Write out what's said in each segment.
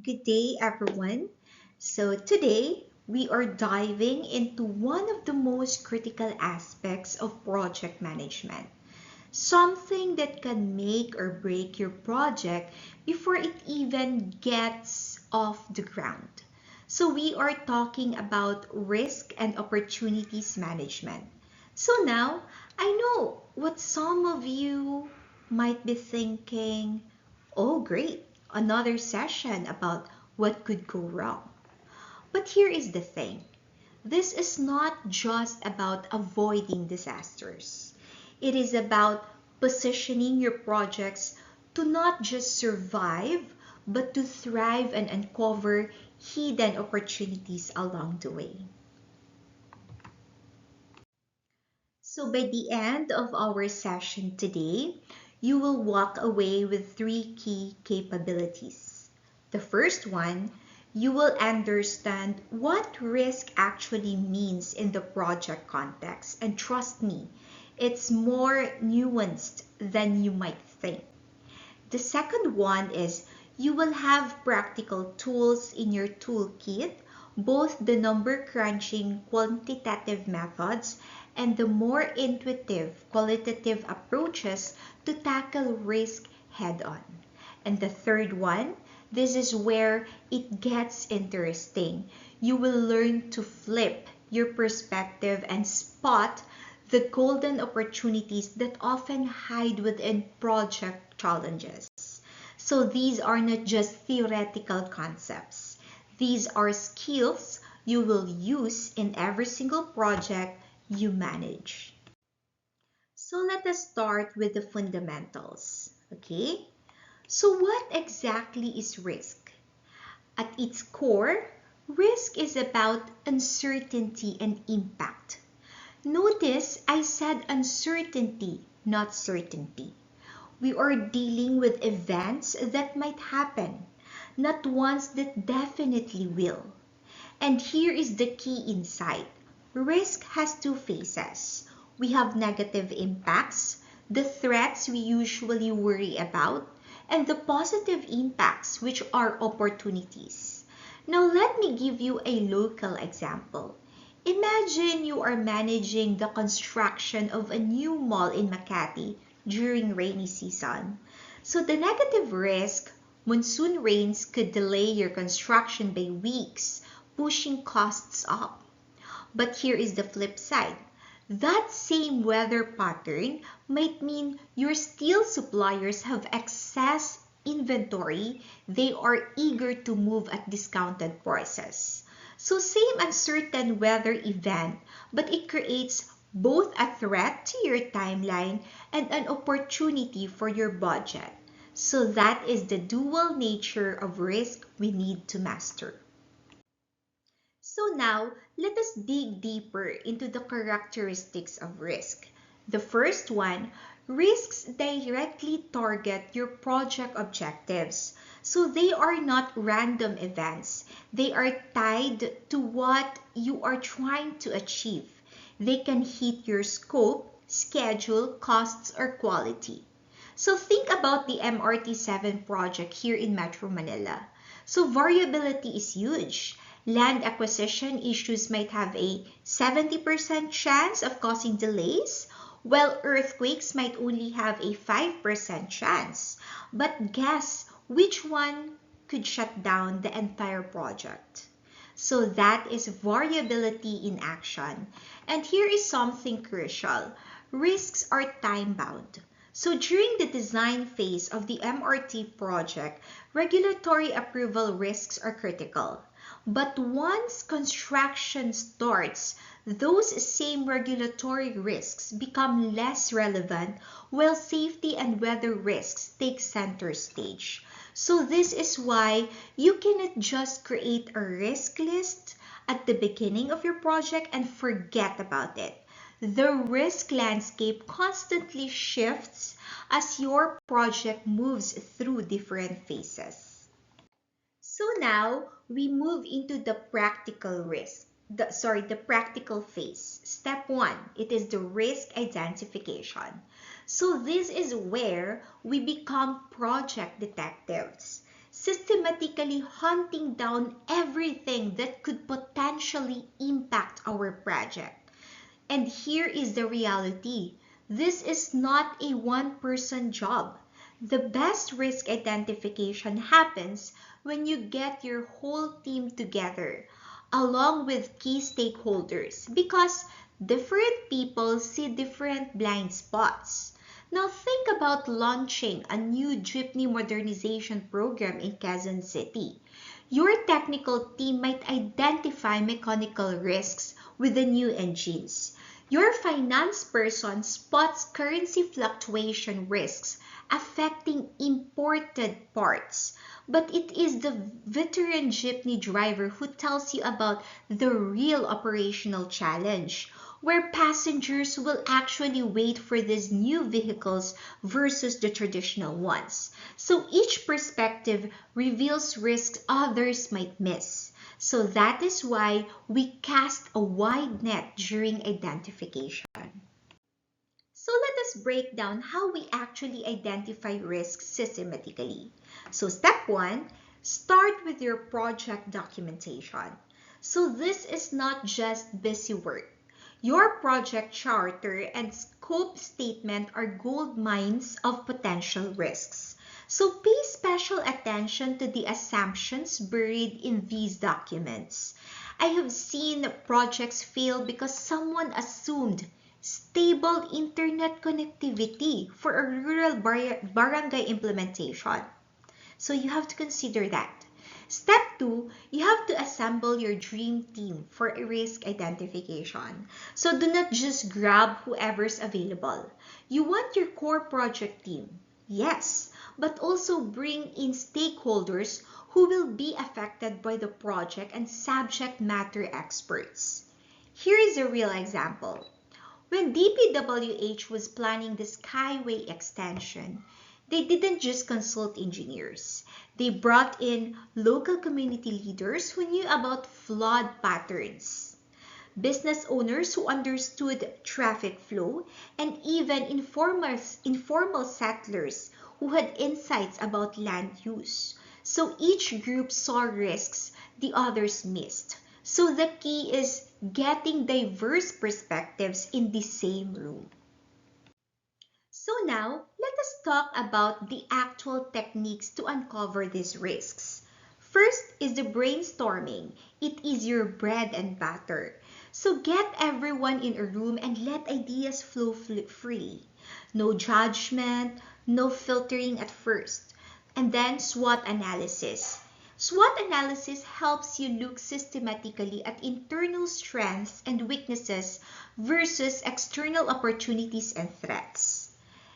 Good day, everyone. So, today we are diving into one of the most critical aspects of project management, something that can make or break your project before it even gets off the ground. So, we are talking about risk and opportunities management. So, now I know what some of you might be thinking. Oh, great, another session about what could go wrong. But here is the thing, this is not just about avoiding disasters, it is about positioning your projects to not just survive, but to thrive and uncover hidden opportunities along the way. So, by the end of our session today, you will walk away with three key capabilities. The first one, you will understand what risk actually means in the project context. And trust me, it's more nuanced than you might think. The second one is you will have practical tools in your toolkit, both the number crunching quantitative methods and the more intuitive qualitative approaches to tackle risk head on. And the third one, this is where it gets interesting. You will learn to flip your perspective and spot the golden opportunities that often hide within project challenges. So these are not just theoretical concepts. These are skills you will use in every single project you manage. So let us start with the fundamentals. Okay? So what exactly is risk? At its core, risk is about uncertainty and impact. Notice I said uncertainty, not certainty. We are dealing with events that might happen, not ones that definitely will. And here is the key insight. Risk has two faces. We have negative impacts, the threats we usually worry about, and the positive impacts, which are opportunities. Now, let me give you a local example. Imagine you are managing the construction of a new mall in Makati during rainy season. So the negative risk, monsoon rains could delay your construction by weeks, pushing costs up. But here is the flip side. That same weather pattern might mean your steel suppliers have excess inventory. They are eager to move at discounted prices. So same uncertain weather event, but it creates both a threat to your timeline and an opportunity for your budget. So that is the dual nature of risk we need to master. So now, let us dig deeper into the characteristics of risk. The first one, risks directly target your project objectives. So they are not random events. They are tied to what you are trying to achieve. They can hit your scope, schedule, costs, or quality. So think about the MRT 7 project here in Metro Manila. So variability is huge. Land acquisition issues might have a 70% chance of causing delays, while earthquakes might only have a 5% chance. But guess which one could shut down the entire project? So that is variability in action. And here is something crucial. Risks are time bound. So during the design phase of the MRT project, regulatory approval risks are critical. But once construction starts, those same regulatory risks become less relevant while safety and weather risks take center stage. So this is why you cannot just create a risk list at the beginning of your project and forget about it. The risk landscape constantly shifts as your project moves through different phases. So now we move into the practical risk. The practical phase. Step one, it is the risk identification. So this is where we become project detectives. systematically hunting down everything that could potentially impact our project. And here is the reality. This is not a one-person job. The best risk identification happens when you get your whole team together, along with key stakeholders, because different people see different blind spots. Now think about launching a new jeepney modernization program in Quezon City. Your technical team might identify mechanical risks with the new engines. Your finance person spots currency fluctuation risks affecting imported parts. But it is the veteran jeepney driver who tells you about the real operational challenge, where passengers will actually wait for these new vehicles versus the traditional ones. So each perspective reveals risks others might miss. So that is why we cast a wide net during identification. So let us break down how we actually identify risks systematically. So step one, start with your project documentation. So this is not just busy work. Your project charter and scope statement are gold mines of potential risks. So pay special attention to the assumptions buried in these documents. I have seen projects fail because someone assumed stable internet connectivity for a rural barangay implementation. So you have to consider that. Step 2, you have to assemble your dream team for a risk identification. So do not just grab whoever's available. You want your core project team, yes, but also bring in stakeholders who will be affected by the project and subject matter experts. Here is a real example. When DPWH was planning the Skyway extension, they didn't just consult engineers. They brought in local community leaders who knew about flood patterns, business owners who understood traffic flow, and even informal settlers who had insights about land use. So each group saw risks the others missed. So the key is getting diverse perspectives in the same room. So now, let us talk about the actual techniques to uncover these risks. First is the brainstorming. It is your bread and butter. So get everyone in a room and let ideas flow freely. No judgment, no filtering at first. And then SWOT analysis. SWOT analysis helps you look systematically at internal strengths and weaknesses versus external opportunities and threats.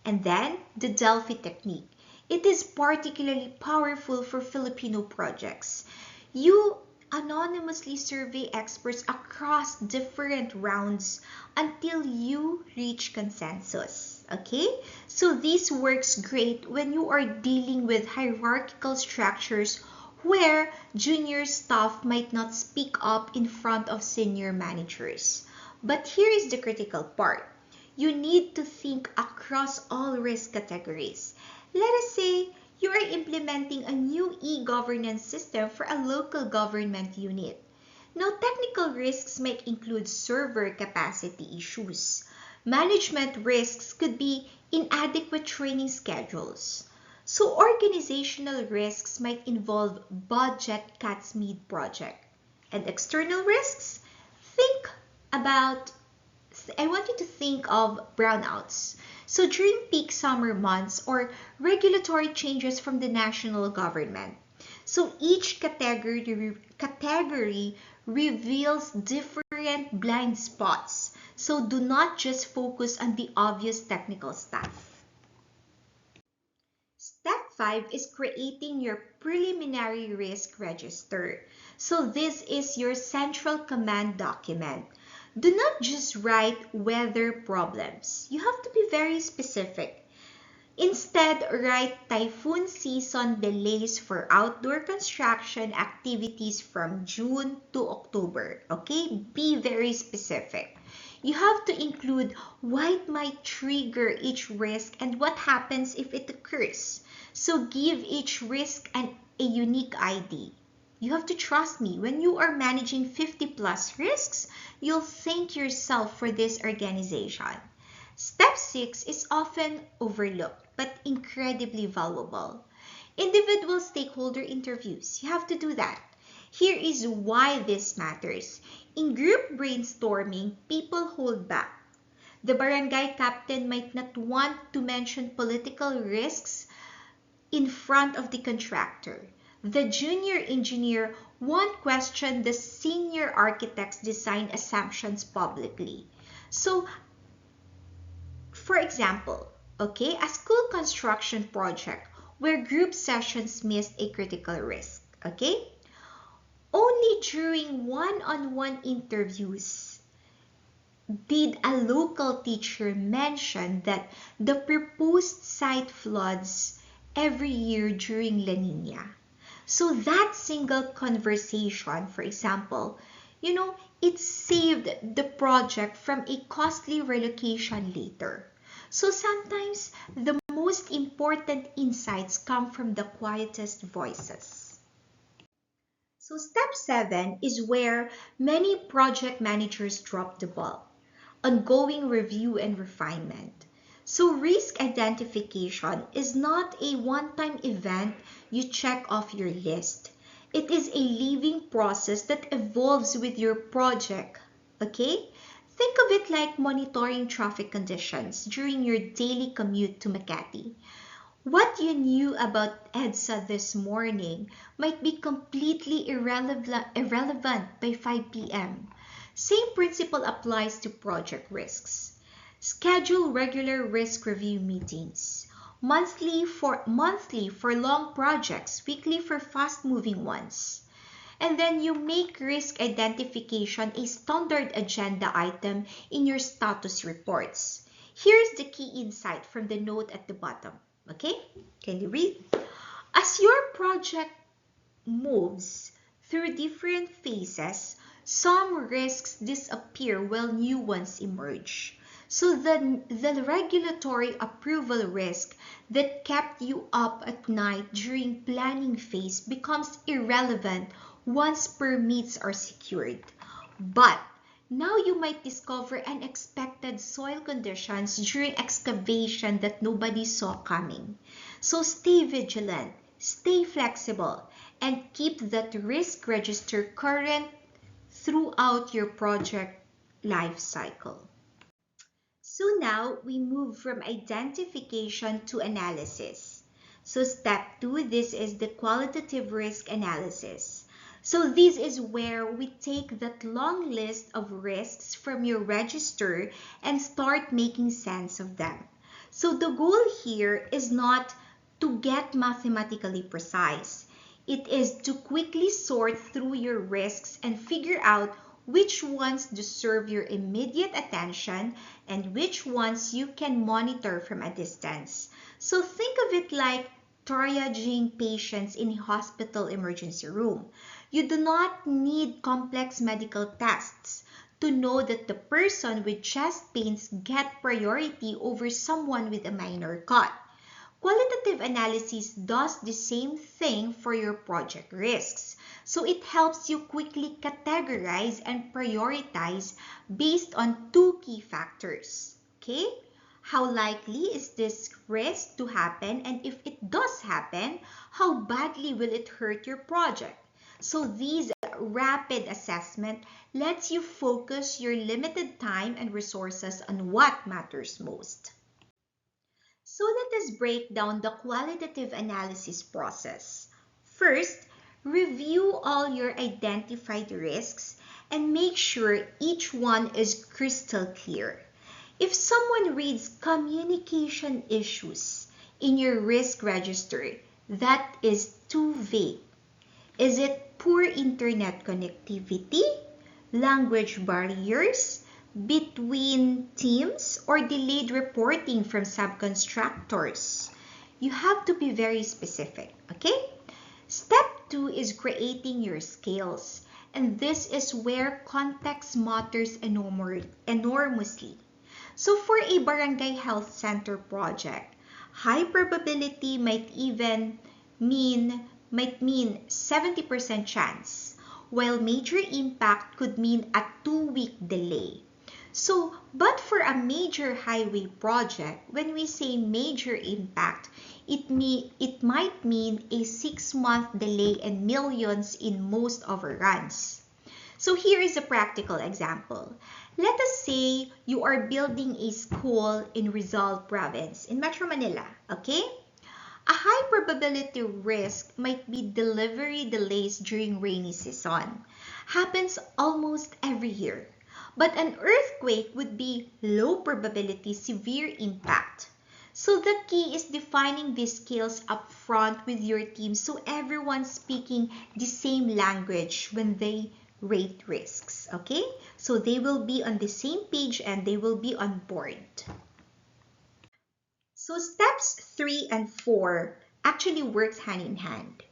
And then the Delphi technique. It is particularly powerful for Filipino projects. You anonymously survey experts across different rounds until you reach consensus. Okay? So this works great when you are dealing with hierarchical structures where junior staff might not speak up in front of senior managers. But here is the critical part. You need to think across all risk categories. Let us say you are implementing a new e-governance system for a local government unit. Now, technical risks might include server capacity issues. Management risks could be inadequate training schedules. So, organizational risks might involve budget cuts mid-project. And external risks? I want you to think of brownouts. So during peak summer months or regulatory changes from the national government. So each category reveals different blind spots. So do not just focus on the obvious technical stuff. Step 5 is creating your preliminary risk register. So this is your central command document. Do not just write weather problems. You have to be very specific. Instead, write typhoon season delays for outdoor construction activities from June to October. Okay? Be very specific. You have to include what might trigger each risk and what happens if it occurs. So give each risk an a unique ID. You have to trust me. When you are managing 50 plus risks, you'll thank yourself for this organization. Step 6 is often overlooked but incredibly valuable. Individual stakeholder interviews. You have to do that. Here is why this matters. In group brainstorming, people hold back. The barangay captain might not want to mention political risks in front of the contractor. The junior engineer won't question the senior architect's design assumptions publicly. So, for example, okay, a school construction project where group sessions missed a critical risk, okay? Only during one-on-one interviews did a local teacher mention that the proposed site floods every year during La Nina. So that single conversation, for example, it saved the project from a costly relocation later. So sometimes the most important insights come from the quietest voices. So step 7 is where many project managers drop the ball. Ongoing review and refinement. So risk identification is not a one-time event you check off your list. It is a living process that evolves with your project, okay? Think of it like monitoring traffic conditions during your daily commute to Makati. What you knew about EDSA this morning might be completely irrelevant by 5 p.m. Same principle applies to project risks. Schedule regular risk review meetings. Monthly for long projects, weekly for fast-moving ones. And then you make risk identification a standard agenda item in your status reports. Here's the key insight from the note at the bottom. Okay? Can you read? As your project moves through different phases, some risks disappear while new ones emerge. So the regulatory approval risk that kept you up at night during planning phase becomes irrelevant once permits are secured. But now you might discover unexpected soil conditions during excavation that nobody saw coming. So stay vigilant, stay flexible, and keep that risk register current throughout your project life cycle. So now we move from identification to analysis. So step 2, this is the qualitative risk analysis. So this is where we take that long list of risks from your register and start making sense of them. So the goal here is not to get mathematically precise. It is to quickly sort through your risks and figure out which ones deserve your immediate attention and which ones you can monitor from a distance. So think of it like triaging patients in a hospital emergency room. You do not need complex medical tests to know that the person with chest pains get priority over someone with a minor cut. Qualitative analysis does the same thing for your project risks. So it helps you quickly categorize and prioritize based on 2 key factors. Okay? How likely is this risk to happen? And if it does happen, how badly will it hurt your project? So these rapid assessment lets you focus your limited time and resources on what matters most. So let us break down the qualitative analysis process. First, review all your identified risks and make sure each one is crystal clear. If someone reads communication issues in your risk register, that is too vague. Is it poor internet connectivity, language barriers, between teams, or delayed reporting from subcontractors? You have to be very specific, okay? Step 2 is creating your scales, and this is where context matters enormously. So for a barangay health center project, high probability might even mean might mean 70% chance, while major impact could mean a 2-week delay. So, but for a major highway project, when we say major impact, it might mean a 6-month delay and millions in most overruns. So here is a practical example. Let us say you are building a school in Rizal Province in Metro Manila, okay? A high probability risk might be delivery delays during rainy season. Happens almost every year. But an earthquake would be low probability severe impact. So the key is defining these skills up front with your team so everyone's speaking the same language when they rate risks, okay? So they will be on the same page and they will be on board. So steps 3 and 4 actually works hand in hand.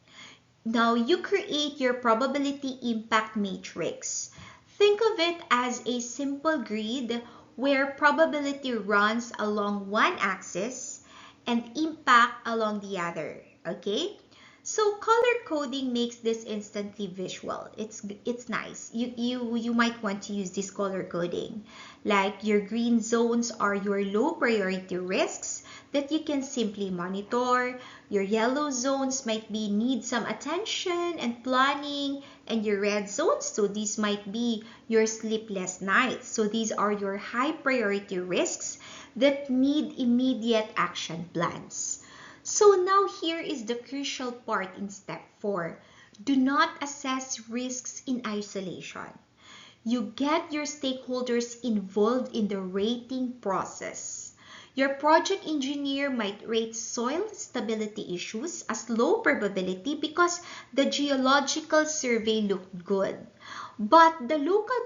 Now you create your probability impact matrix. Think of it as a simple grid where probability runs along one axis and impact along the other, okay? So color coding makes this instantly visual. It's nice. You might want to use this color coding. Like your green zones are your low priority risks that you can simply monitor. Your yellow zones might need some attention and planning, and your red zones, so these might be your sleepless nights. So these are your high priority risks that need immediate action plans. So now here is the crucial part in step 4. Do not assess risks in isolation. You get your stakeholders involved in the rating process. Your project engineer might rate soil stability issues as low probability because the geological survey looked good. But the local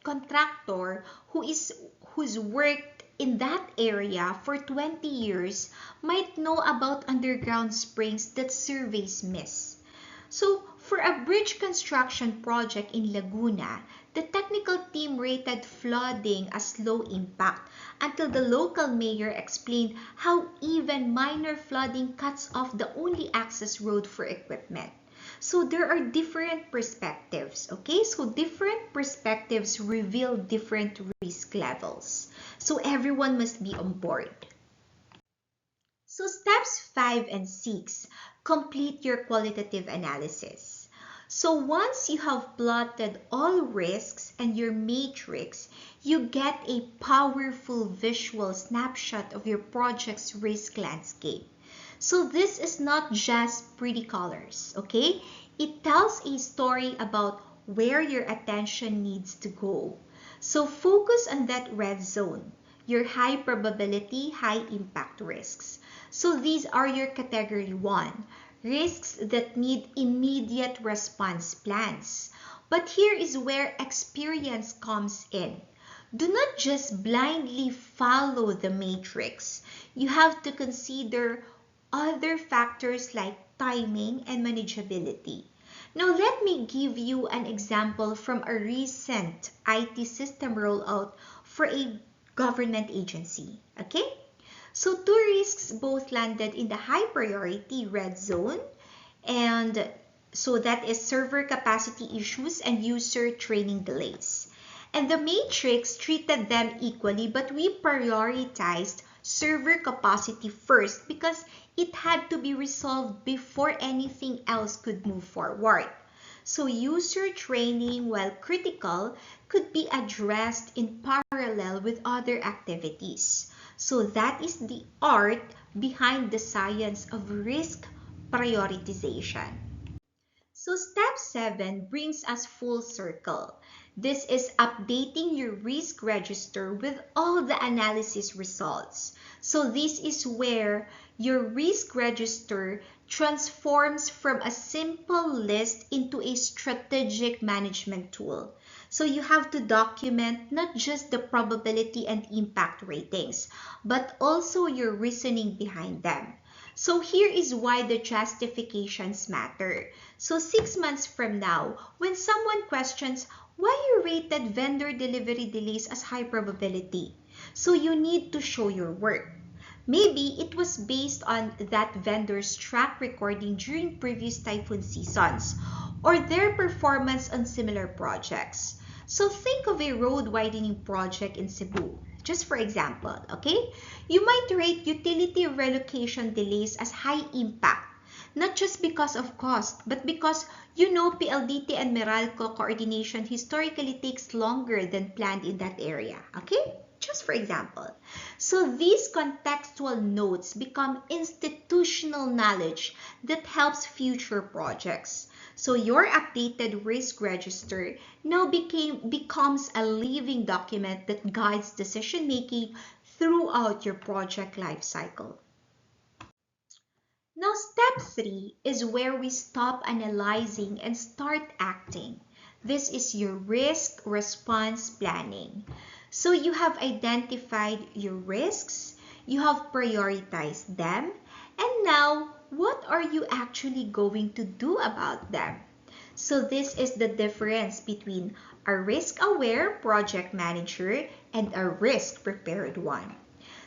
contractor who's worked in that area for 20 years might know about underground springs that surveys miss. So for a bridge construction project in Laguna, the technical team rated flooding as low impact until the local mayor explained how even minor flooding cuts off the only access road for equipment. So there are different perspectives, okay? So different perspectives reveal different risk levels. So everyone must be on board. So steps 5 and 6, complete your qualitative analysis. So once you have plotted all risks and your matrix, you get a powerful visual snapshot of your project's risk landscape. So this is not just pretty colors, okay? It tells a story about where your attention needs to go. So focus on that red zone, your high probability, high impact risks. So these are your category 1, risks that need immediate response plans. But here is where experience comes in. Do not just blindly follow the matrix. You have to consider other factors like timing and manageability. Now let me give you an example from a recent IT system rollout for a government agency. Okay? So 2 risks both landed in the high priority red zone, and so that is server capacity issues and user training delays. And the matrix treated them equally, but we prioritized server capacity first because it had to be resolved before anything else could move forward. So user training, while critical, could be addressed in parallel with other activities. So that is the art behind the science of risk prioritization. So step 7 brings us full circle. This is updating your risk register with all the analysis results. So this is where your risk register transforms from a simple list into a strategic management tool. So you have to document not just the probability and impact ratings, but also your reasoning behind them. So here is why the justifications matter. So 6 months from now, when someone questions why you rated vendor delivery delays as high probability, so you need to show your work. Maybe it was based on that vendor's track recording during previous typhoon seasons or their performance on similar projects. So think of a road widening project in Cebu, just for example, okay? You might rate utility relocation delays as high impact, not just because of cost, but because you know PLDT and Meralco coordination historically takes longer than planned in that area, okay? Just for example. So these contextual notes become institutional knowledge that helps future projects. So your updated risk register now becomes a living document that guides decision making throughout your project lifecycle. Now, step 3 is where we stop analyzing and start acting. This is your risk response planning. So you have identified your risks, you have prioritized them, and now what are you actually going to do about them? So this is the difference between a risk-aware project manager and a risk-prepared one.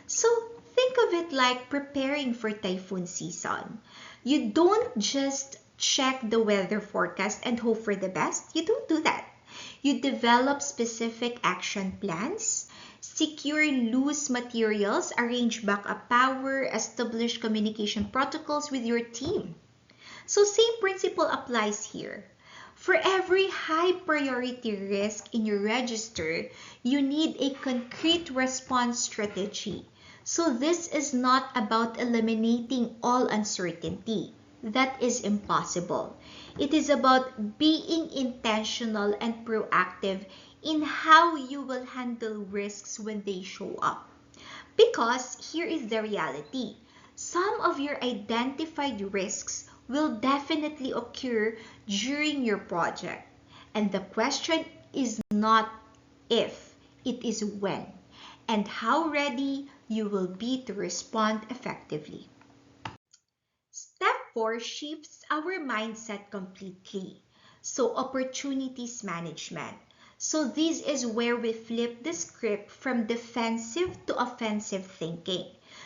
So think of it like preparing for typhoon season. You don't just check the weather forecast and hope for the best. You don't do that. You develop specific action plans, secure loose materials, arrange backup power, establish communication protocols with your team. So same principle applies here. For every high priority risk in your register, you need a concrete response strategy. So this is not about eliminating all uncertainty. That is impossible. It is about being intentional and proactive in how you will handle risks when they show up. Because here is the reality. Some of your identified risks will definitely occur during your project. And the question is not if, it is when, and how ready you will be to respond effectively. Step 4 shifts our mindset completely. So opportunities management. So this is where we flip the script from defensive to offensive thinking.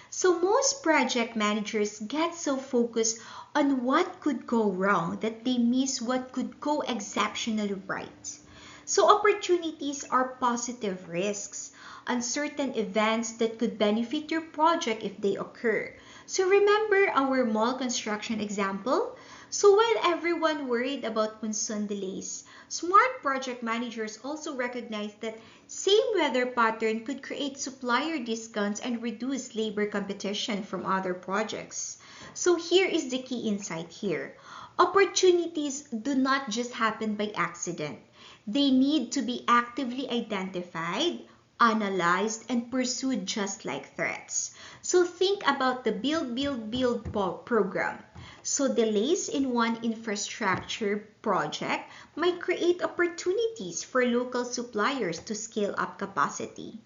So most project managers get so focused on what could go wrong that they miss what could go exceptionally right. So opportunities are positive risks, uncertain events that could benefit your project if they occur. So remember our mall construction example? So while everyone worried about monsoon delays, smart project managers also recognized that same weather pattern could create supplier discounts and reduce labor competition from other projects. So here is the key insight here. Opportunities do not just happen by accident. They need to be actively identified, analyzed, and pursued just like threats. So think about the build program. So delays in one infrastructure project might create opportunities for local suppliers to scale up capacity,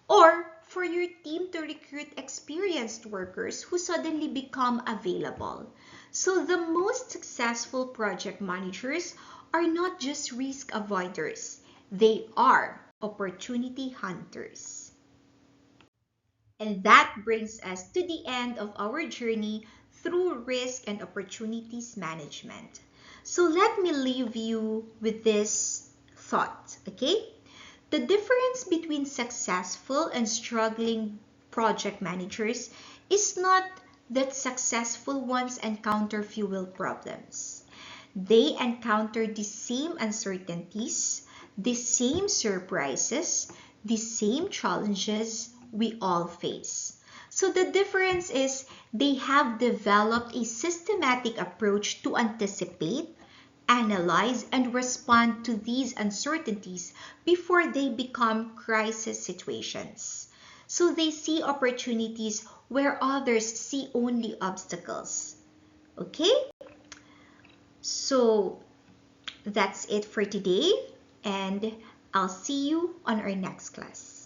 or for your team to recruit experienced workers who suddenly become available. So the most successful project managers are not just risk avoiders, they are opportunity hunters. And that brings us to the end of our journey through risk and opportunities management. So let me leave you with this thought, okay? The difference between successful and struggling project managers is not that successful ones encounter fewer problems. They encounter the same uncertainties, the same surprises, the same challenges we all face. So the difference is they have developed a systematic approach to anticipate, analyze, and respond to these uncertainties before they become crisis situations. So they see opportunities where others see only obstacles. Okay? So that's it for today, and I'll see you on our next class.